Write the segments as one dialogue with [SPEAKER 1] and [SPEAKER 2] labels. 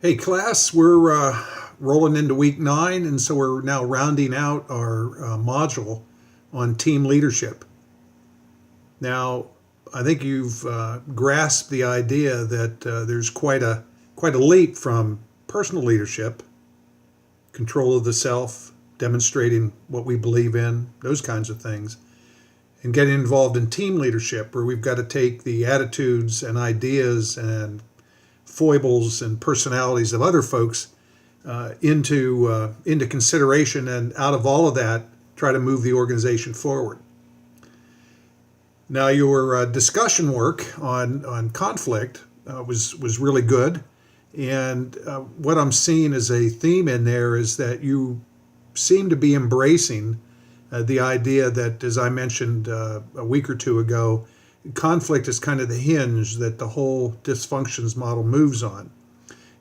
[SPEAKER 1] Hey class, we're rolling into week 9, and so we're now rounding out our module on team leadership. Now, I think you've grasped the idea that there's quite a leap from personal leadership, control of the self, demonstrating what we believe in, those kinds of things, and getting involved in team leadership, where we've got to take the attitudes and ideas and foibles and personalities of other folks into consideration, and out of all of that, try to move the organization forward. Now, your discussion work on conflict was really good, and what I'm seeing as a theme in there is that you seem to be embracing the idea that, as I mentioned a week or two ago, conflict is kind of the hinge that the whole dysfunctions model moves on.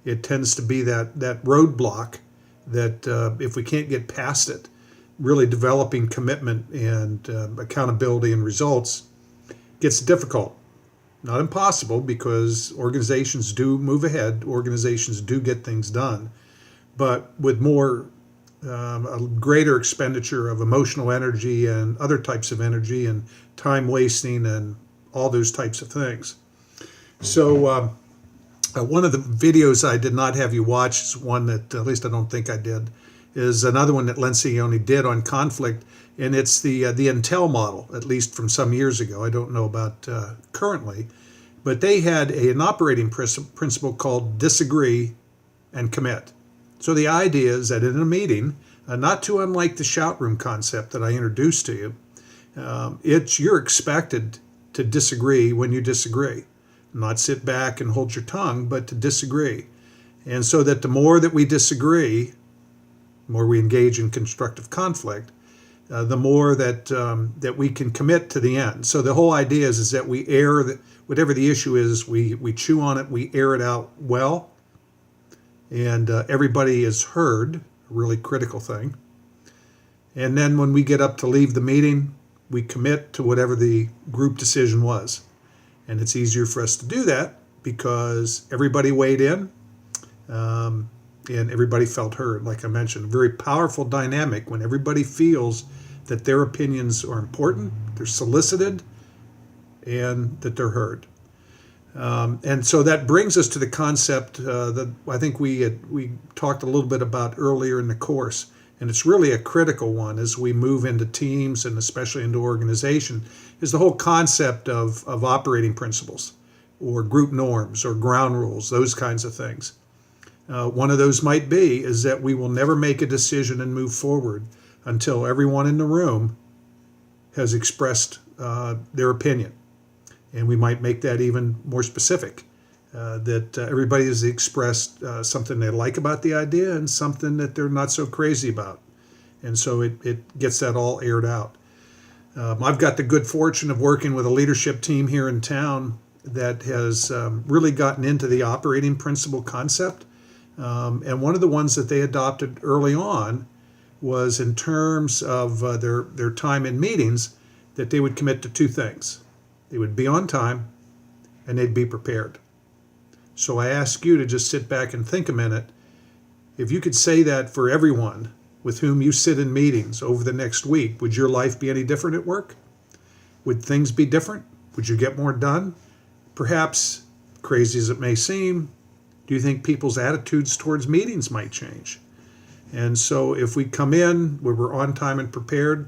[SPEAKER 1] It tends to be that roadblock that if we can't get past it, really developing commitment and accountability and results gets difficult. Not impossible, because organizations do move ahead, organizations do get things done, but with a greater expenditure of emotional energy and other types of energy and time wasting and all those types of things. So one of the videos I did not have you watch is one that, at least I don't think I did, is another one that Lencioni did on conflict, and it's the Intel model, at least from some years ago. I don't know about currently, but they had an operating principle called disagree and commit. So the idea is that in a meeting, not too unlike the shout room concept that I introduced to you, you're expected to disagree when you disagree. Not sit back and hold your tongue, but to disagree. And so that the more that we disagree, the more we engage in constructive conflict, the more that we can commit to the end. So the whole idea is that we air, whatever the issue is, we chew on it, we air it out well, and everybody is heard, a really critical thing. And then when we get up to leave the meeting, we commit to whatever the group decision was. And it's easier for us to do that because everybody weighed in and everybody felt heard. Like I mentioned, a very powerful dynamic when everybody feels that their opinions are important, they're solicited, and that they're heard. And so that brings us to the concept that I think we talked a little bit about earlier in the course. And it's really a critical one as we move into teams and especially into organization, is the whole concept of operating principles or group norms or ground rules, those kinds of things. One of those might be is that we will never make a decision and move forward until everyone in the room has expressed their opinion. And we might make that even more specific, that everybody has expressed something they like about the idea and something that they're not so crazy about. And so it gets that all aired out. I've got the good fortune of working with a leadership team here in town that has really gotten into the operating principle concept. And one of the ones that they adopted early on was in terms of their time in meetings, that they would commit to two things. They would be on time and they'd be prepared. So I ask you to just sit back and think a minute. If you could say that for everyone with whom you sit in meetings over the next week, would your life be any different at work? Would things be different? Would you get more done? Perhaps, crazy as it may seem, do you think people's attitudes towards meetings might change? And so if we come in where we're on time and prepared,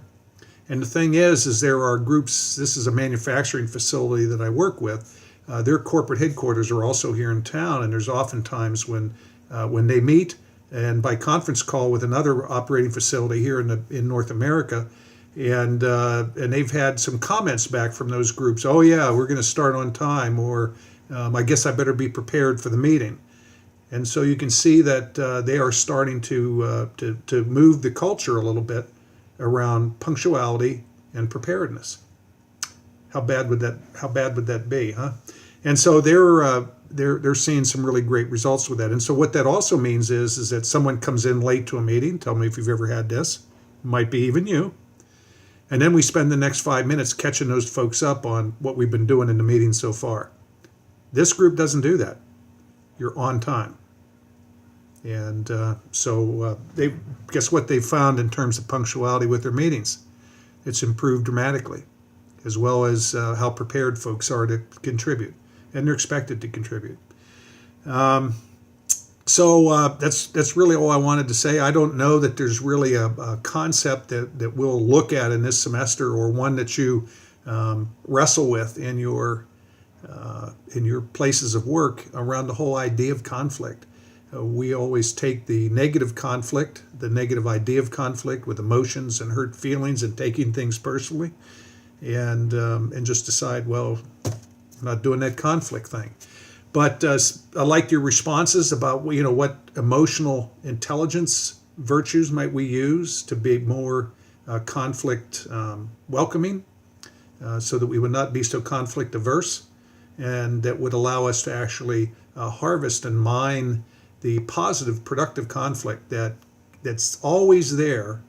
[SPEAKER 1] and the thing is there are groups, this is a manufacturing facility that I work with, their corporate headquarters are also here in town, and there's often times when they meet and by conference call with another operating facility here in North America, and they've had some comments back from those groups. Oh yeah, we're going to start on time, or I guess I better be prepared for the meeting. And so you can see that they are starting to move the culture a little bit around punctuality and preparedness. How bad would that be, huh? And so they're seeing some really great results with that. And so what that also means is that someone comes in late to a meeting. Tell me if you've ever had this. Might be even you. And then we spend the next 5 minutes catching those folks up on what we've been doing in the meeting so far. This group doesn't do that. You're on time. And so they guess what they've found in terms of punctuality with their meetings. It's improved dramatically, as well as how prepared folks are to contribute, and they're expected to contribute. So that's really all I wanted to say. I don't know that there's really a concept that we'll look at in this semester, or one that you wrestle with in your places of work around the whole idea of conflict. We always take the negative conflict, the negative idea of conflict, with emotions and hurt feelings and taking things personally, and just decide, well, I'm not doing that conflict thing. But I liked your responses about what emotional intelligence virtues might we use to be more conflict welcoming, so that we would not be so conflict averse, and that would allow us to actually harvest and mine the positive, productive conflict that's always there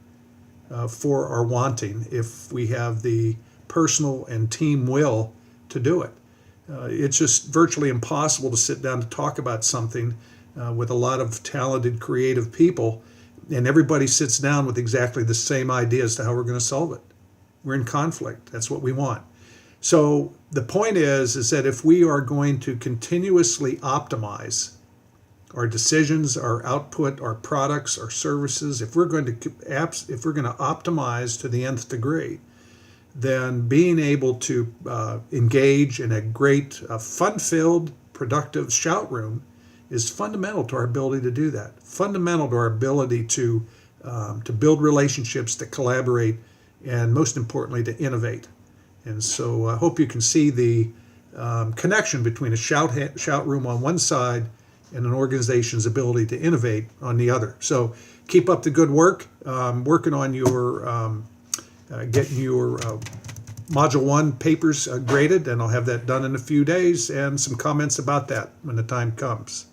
[SPEAKER 1] for our wanting, if we have the personal and team will to do it. It's just virtually impossible to sit down to talk about something with a lot of talented, creative people, and everybody sits down with exactly the same idea as to how we're going to solve it. We're in conflict. That's what we want. So the point is that if we are going to continuously optimize our decisions, our output, our products, our services, if we're going to optimize to the nth degree, then being able to engage in a great, fun-filled, productive shout room is fundamental to our ability to do that. Fundamental to our ability to build relationships, to collaborate, and most importantly, to innovate. And so I hope you can see the connection between a shout room on one side and an organization's ability to innovate on the other. So keep up the good work. Working on your getting your Module 1 papers graded, and I'll have that done in a few days, and some comments about that when the time comes.